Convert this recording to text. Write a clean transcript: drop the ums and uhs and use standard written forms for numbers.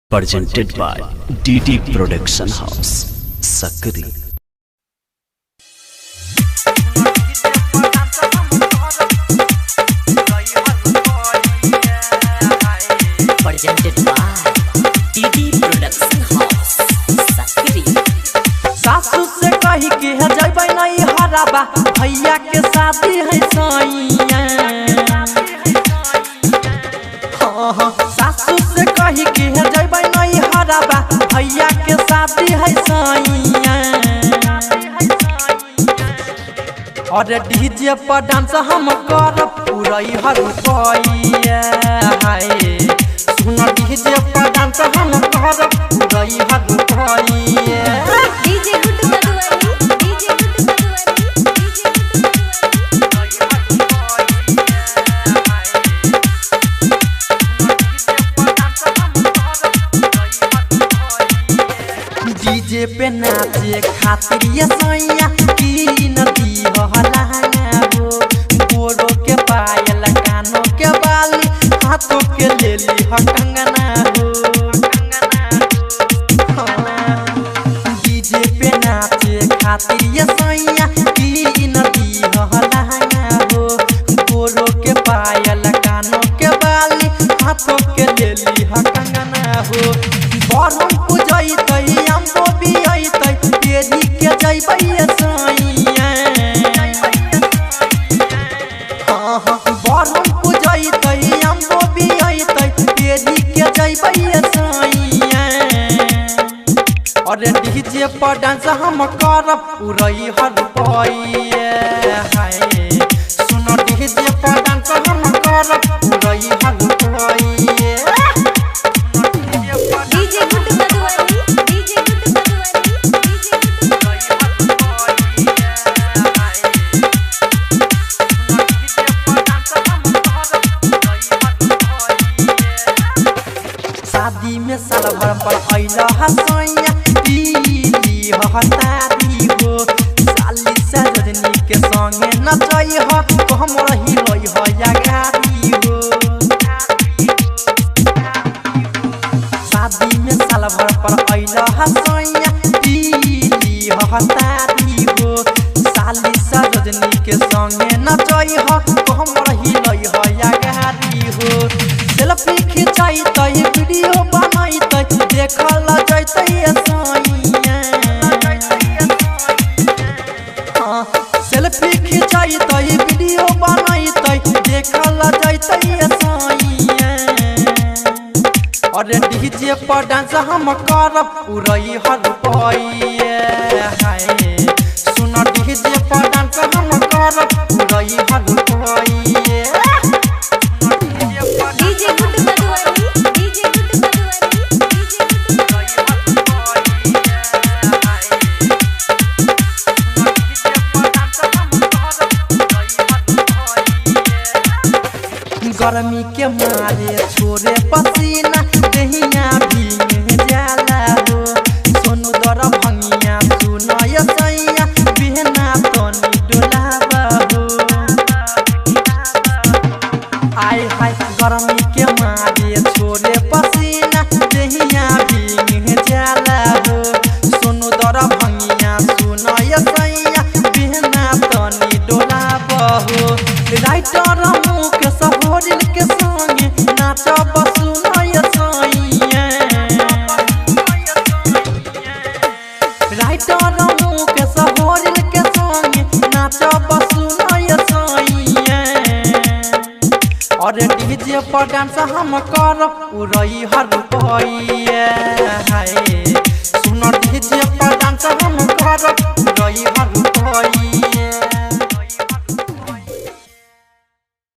presented by DD Production House, Sakri. Presented by DD Production House, Sakri. सासू से कही के है जइबै नहीं हराबा भैया के शादी है सैया। हाँ सासू से कही के है जइबै नहीं हराबा भैया के शादी है सैया। और डीजे पर डांस हम करब पूरई हर रुपैया हाय। सुन डीजे पर डांस हम करब पूरई हर रुपैया। DJ Gutu Madhuwari, DJ Gutu Madhuwari, DJ पे नाचे खातिर ये सैया की नदी हलाना हो। गोरो के पायल कानों के बाली हाथों के ले ली कंगना हो। डीजे पे नाचे खातिर ये सैया की नदी हलाना हो। गोरो के पायल कानों के बाली हाथों के ले ली कंगना हो। बरम पूजई तई अम्बो भी आई तई तेरी के जइबै सैया। हाँ हाँ बरम पूजई तई अम्बो भी आई तई तेरी के जइबै सैया। और डीजे पर डांस हम करब पूरई हर रुपैया हाय। सुनो डीजे पर डांस हम करब पूरई हर रुपैया। DJ Gutu Madhuwari, DJ Gutu Madhuwari, DJ शादी में साल भर पर अइला हसैया पीली हतारी हो। साली से रजनी के संगे नचई हो तो हम रही लई हो या गाड़ी हो। शादी में साल भर पर अइला हसैया पीली हतारी हो। साली से रजनी के संगे नचई हो तो हम रही लई हो या गाड़ी हो। सेल्फी खिंचाई तई वीडियो बनाई तई देखल जैतै सैया। हाँ सेल्फी खिंचाई तई वीडियो बनाई तई देखल जैतै सैया। और डीजे पर डांस हम करब पूरई हर रुपैया हाय। सुन डीजे पर डांस हम करब पूरई हर रुपैया। DJ Gutu Madhuwari, DJ Gutu Madhuwari, गर्मी के मारे छोरे पसीना दहिया भीग जाला हो। सोनू दर भंगिया सुनय सैया बिहना तनी डोलावा हो। आय हाय गर्मी के मारे छोरे पसीना दहिया भीग जाला हो। सोनू दर भंगिया सुनय सैया बिहना तनी डोलावा हो। राइटर मुख सहोरिल के संगे नाचब सुनय सैया। राइटर मुख सहोरिल के संगे नाचब सुनय सैया। और डीजे पर डांस हम करब पूरई हर रुपैया हाय। सुन डीजे पर डांस हम करब पूरई हर